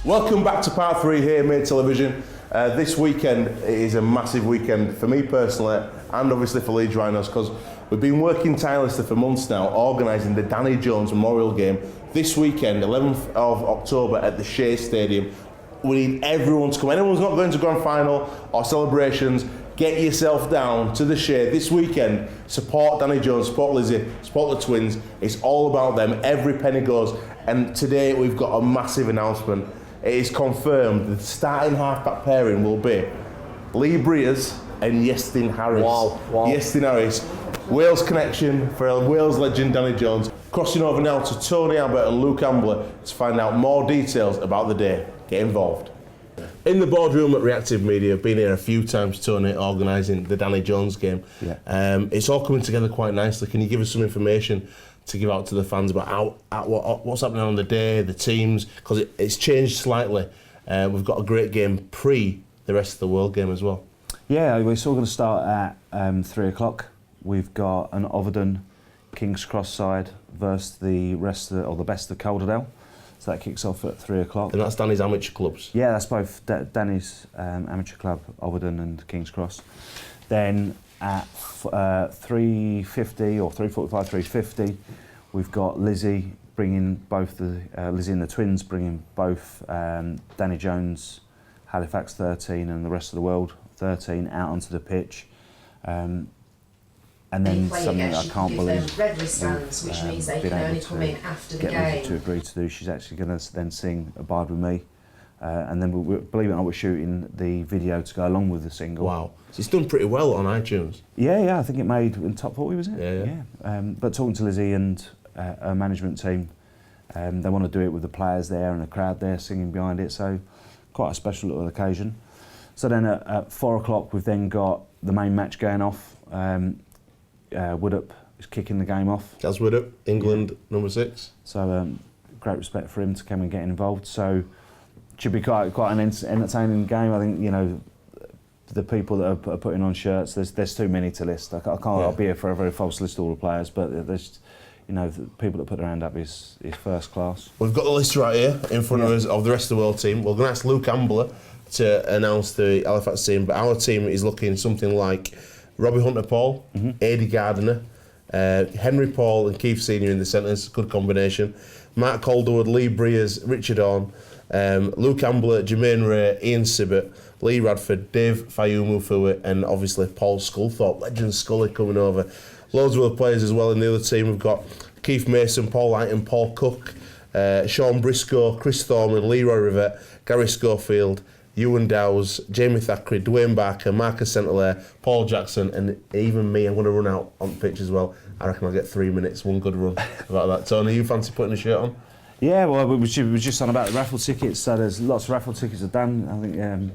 Welcome back to part 3 here, Made Television. This weekend is a massive weekend for me personally, and obviously for Leeds Rhinos, because we've been working tirelessly for months now, organising the Danny Jones Memorial Game this weekend, 11th of October at the Shea Stadium. We need everyone to come. Anyone's not going to grand final or celebrations, get yourself down to the Shea this weekend. Support Danny Jones, support Lizzie, support the twins. It's all about them. Every penny goes. And today we've got a massive announcement. It is confirmed the starting halfback pairing will be Lee Briers and Iestyn Harris. Wow. Iestyn Harris, Wales connection for Wales legend Danny Jones. Crossing over now to Tony Abbott and Luke Ambler to find out more details about the day. Get involved. In the boardroom at Reactive Media, I've been here a few times, Tony, organising the Danny Jones game. Yeah. It's all coming together quite nicely. Can you give us some information to give out to the fans about what's happening on the day, the teams, because it's changed slightly. We've got a great game pre the rest of the world game as well. Yeah, we're still going to start at 3 o'clock. We've got an Overton King's Cross side versus the rest of the best of Calderdale. So that kicks off at 3 o'clock. And that's Danny's amateur clubs? Yeah, that's both Danny's amateur club, Overton and King's Cross. Then at 3:50 or 3:45, 3:50, we've got Lizzie bringing both Lizzie and the twins bringing both Danny Jones, Halifax 13 and the rest of the world 13 out onto the pitch. And then something I can't believe. Red wristbands, which means they can only come in after the game. To agree to do. She's actually going to then sing "Abide with Me," and then believe it or not, we're shooting the video to go along with the single. Wow, so it's done pretty well on iTunes. Yeah, I think it made in top 40, was it? Yeah. But talking to Lizzie and her management team, they want to do it with the players there and the crowd there singing behind it. So quite a special little occasion. So then at 4 o'clock, we've then got the main match going off. Woodup is kicking the game off. That's Woodup, England, number 6. So great respect for him to come and get involved. So it should be quite an entertaining game. I think, you know, the people that are putting on shirts, there's too many to list. I can't. I'll be here for a very false list of all the players, but there's, you know, the people that put their hand up is first class. We've got the list right here in front of us of the rest of the world team. We're going to ask Luke Ambler to announce the Halifax team, but our team is looking something like Robbie Hunter-Paul, Adi Gardiner, Henry Paul and Keith Senior in the centres, good combination. Mark Calderwood, Lee Briers, Richard Orne, Luke Ambler, Jermaine Ray, Ian Sibbott, Lee Radford, Dave Fayumufua, and obviously Paul Sculthorpe, legend Scully coming over. Loads of other players as well in the other team. We've got Keith Mason, Paul Lighton, Paul Cook, Sean Briscoe, Chris Thorman, Leroy Rivett, Gary Schofield, Ewan Dowes, Jamie Thackeray, Dwayne Barker, Marcus St-Hilaire, Paul Jackson, and even me. I'm going to run out on the pitch as well. I reckon I'll get 3 minutes, one good run about that. Tony, you fancy putting a shirt on? Yeah, well, we were just on about the raffle tickets, so there's lots of raffle tickets are done. I think going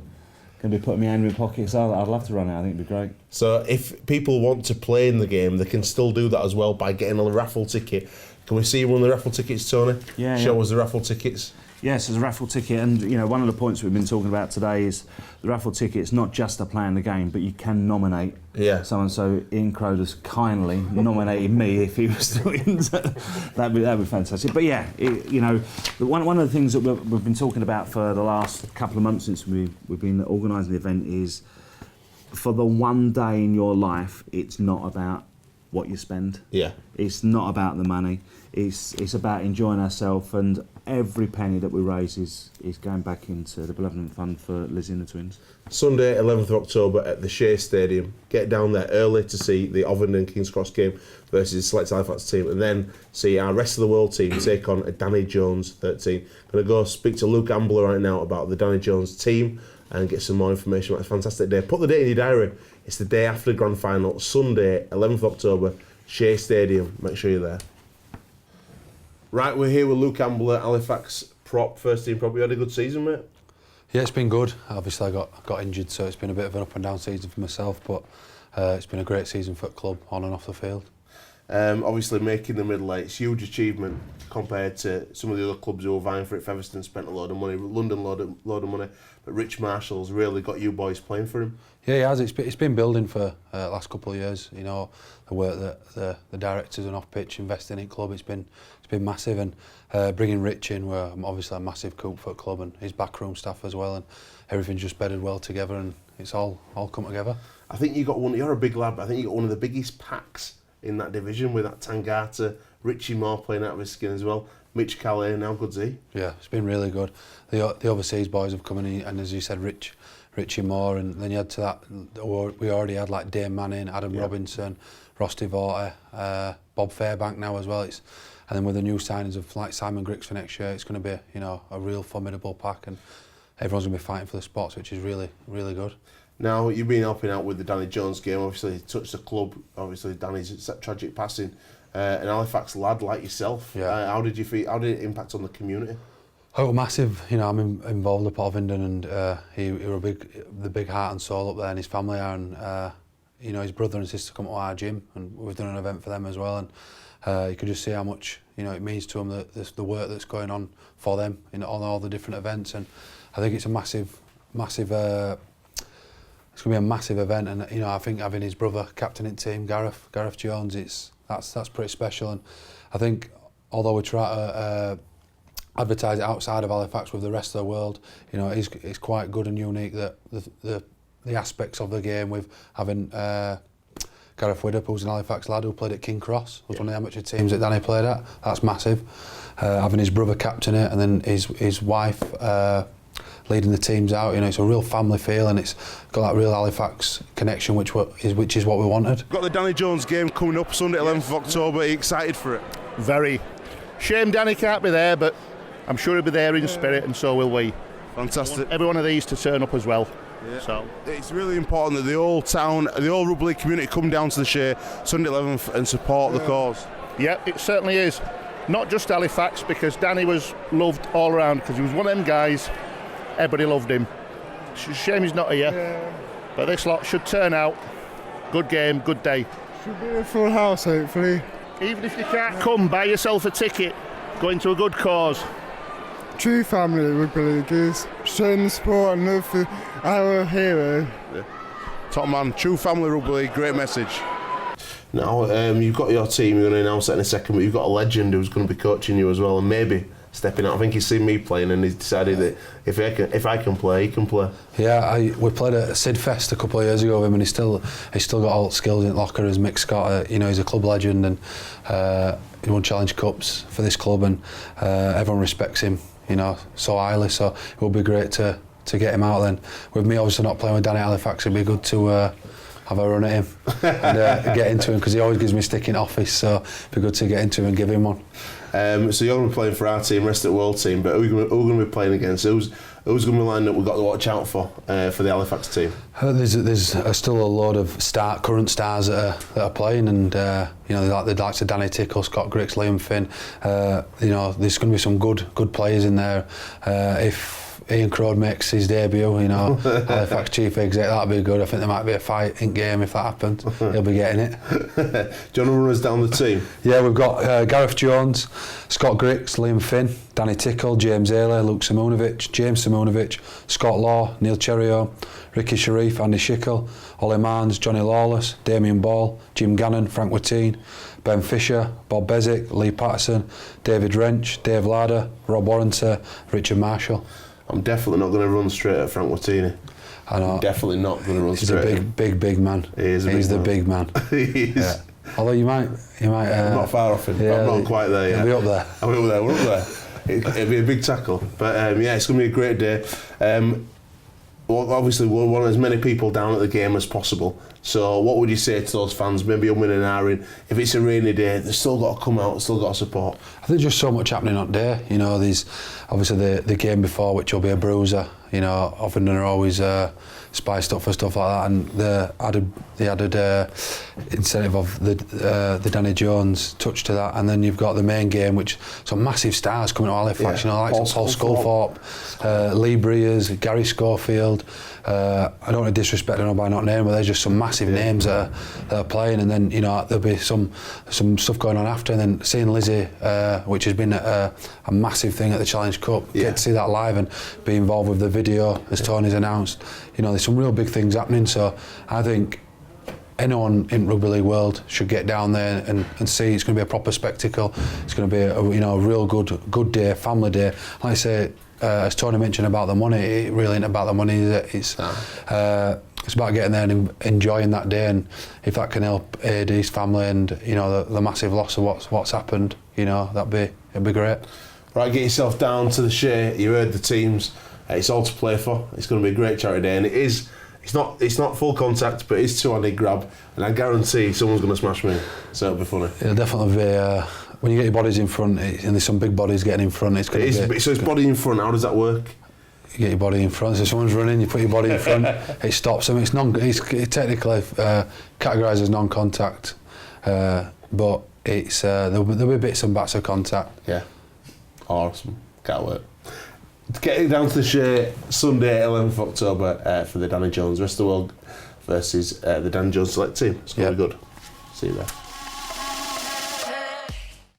to be putting my hand in my pocket, so I'd love to run it. I think it'd be great. So if people want to play in the game, they can still do that as well by getting a raffle ticket. Can we see one of the raffle tickets, Tony? Yeah. Show us the raffle tickets. Yes, there's a raffle ticket, and you know, one of the points we've been talking about today is the raffle ticket is not just a play in the game, but you can nominate someone. So Ian Croder's kindly nominated me if he was still in. That'd be fantastic. But yeah, you know, one of the things that we've been talking about for the last couple of months since we've been organising the event is, for the one day in your life, it's not about what you spend. Yeah. It's not about the money. It's about enjoying ourselves, and every penny that we raise is going back into the Benevolent Fund for Lizzie and the twins. Sunday, 11th of October at the Shea Stadium. Get down there early to see the Overton and King's Cross game versus the Select Halifax team, and then see our rest of the world team take on a Danny Jones 13. Going to go speak to Luke Ambler right now about the Danny Jones team and get some more information about a fantastic day. Put the date in your diary. It's the day after the grand final, Sunday, 11th of October, Shea Stadium. Make sure you're there. Right, we're here with Luke Ambler, Halifax first team prop. You had a good season, mate? Yeah, it's been good. Obviously, I got injured, so it's been a bit of an up and down season for myself, but it's been a great season for the club, on and off the field. Obviously, making the middle eight, it's a huge achievement compared to some of the other clubs who were vying for it. Featherstone spent a load of money, London load of money, but Rich Marshall's really got you boys playing for him. Yeah, he has. It's been building for the last couple of years. You know, the work that the directors and off pitch investing in club, it's been massive, and bringing Rich in, we're obviously a massive coup for the club and his backroom staff as well, and everything's just bedded well together, and it's all come together. I think you got one. You're a big lad, but I think you got one of the biggest packs in that division with that Tangata, Richie Moore playing out of his skin as well. Mitch Calais, how good's he? Yeah, it's been really good. The overseas boys have come in, and as you said, Richie Moore, and then you add to that, we already had like Dame Manning, Adam Robinson, Ross Devorter, Bob Fairbank now as well. And then with the new signings of like Simon Griggs for next year, it's going to be, you know, a real formidable pack, and everyone's going to be fighting for the spots, which is really, really good. Now, you've been helping out with the Danny Jones game, obviously touched the club, obviously Danny's tragic passing, an Halifax lad like yourself. Yeah. How did you feel? How did it impact on the community? Oh, massive. You know, I'm involved at Porvindon, and he were the big heart and soul up there, and his family are, and you know, his brother and sister come to our gym, and we've done an event for them as well, and you could just see how much, you know, it means to them, the work that's going on for them in all the different events, and I think it's a massive it's going to be a massive event, and you know, I think having his brother captaining team, Gareth Jones, that's pretty special, and I think although we try to advertise it outside of Halifax with the rest of the world, you know, it's quite good and unique that the aspects of the game with having Gareth Widdop, who's an Halifax lad who played at King Cross, was one of the amateur teams that Danny played at. That's massive. Having his brother captain it, and then his wife leading the teams out, you know, it's a real family feel, and it's got that real Halifax connection, which is what we wanted. Got the Danny Jones game coming up Sunday, 11th of October. Are you excited for it? Very. Shame Danny can't be there, but I'm sure he'll be there in spirit, and so will we. Fantastic. Every one of these to turn up as well. Yeah. So it's really important that the whole town, the whole rugby league community come down to the Shea Sunday 11th and support the cause. Yeah, it certainly is. Not just Halifax, because Danny was loved all around, because he was one of them guys, everybody loved him. Shame he's not here. Yeah. But this lot should turn out. Good game, good day. Should be a full house, hopefully. Even if you can't come, buy yourself a ticket. Go into a good cause. True family rugby league is showing the support and love for our hero. Yeah. Top man, true family rugby league, great message. Now, you've got your team, you're going to announce that in a second, but you've got a legend who's going to be coaching you as well, and maybe stepping out. I think he's seen me playing, and he's decided that if I can play, he can play. Yeah, we played at Sid Fest a couple of years ago with him, and he's still got all the skills in the locker. As Mick Scott, you know, he's a club legend, and he won Challenge Cups for this club, and everyone respects him, you know, so highly. So it would be great to get him out then. With me obviously not playing with Danny Halifax, it'd be good to have a run at him and get into him, because he always gives me stick in office, so it'd be good to get into him and give him one. So you're going to be playing for our team, rest of the world team, but who are going to be playing against? Who's going to be lined up we've got to watch out for the Halifax team? There's still a load of current stars that are playing, and you know, the likes of Danny Tickle, Scott Griggs, Liam Finn. You know, there's going to be some good players in there. If Ian Crode makes his debut, you know, Halifax chief exec, that'd be good. I think there might be a fight in game if that happens. He'll be getting it. Do you want to run us down the team? Yeah, we've got Gareth Jones, Scott Griggs, Liam Finn, Danny Tickle, James Ailey, Luke Simunovic, James Simunovic, Scott Law, Neil Cherrio, Ricky Sharif, Andy Schickel, Ollie Marnes, Johnny Lawless, Damien Ball, Jim Gannon, Frank Wateen, Ben Fisher, Bob Bezic, Lee Patterson, David Wrench, Dave Larder, Rob Warrenter, Richard Marshall. I'm definitely not going to run straight at Frank Watini. I know. I'm definitely not going to run straight. He's a big man. He's the big man. He is. Yeah. Although you might. I'm not far off him. Yeah, I'm not quite there yet. He'll be up there. We're up there. It'll be a big tackle. But yeah, it's going to be a great day. Well, obviously, we want as many people down at the game as possible. So what would you say to those fans, maybe umming and ahhing, if it's a rainy day, they've still got to come out, they've still got to support? I think just so much happening on day. You know, there's obviously the game before, which will be a bruiser. You know, often are always spiced up for stuff like that, and the added incentive of the Danny Jones touch to that, and then you've got the main game, which some massive stars coming to Halifax, like Paul Sculthorpe, Lee Breers, Gary Schofield. I don't want to disrespect them by not naming, but there's just some massive names that are playing, and then there'll be some stuff going on after, and then seeing Lizzie, which has been a massive thing at the Challenge Cup, get to see that live and be involved with the video as Tony's announced. There's some real big things happening, so I think anyone in rugby league world should get down there and see. It's going to be a proper spectacle. It's going to be a real good day, family day. Like I say, as Tony mentioned about the money, it really ain't about the money. It's about getting there and enjoying that day, and if that can help aid his family and the massive loss of what's happened, it'd be great. Right, get yourself down to the Shea. You heard the teams. It's all to play for. It's going to be a great charity day, and it is. It's not full contact, but it's two-handed grab, and I guarantee someone's going to smash me. So it'll be funny. It'll definitely be. When you get your bodies in front, and there's some big bodies getting in front, it's going to be. So it's body in front. How does that work? You get your body in front. So someone's running, you put your body in front. It stops them. It's technically categorised as non-contact, but it's there'll be bits and bats of contact. Yeah. Awesome. Can't wait. Getting down to the Shea Sunday, 11th October for the Danny Jones Rest of the World versus the Danny Jones select team. It's going to be good. See you there.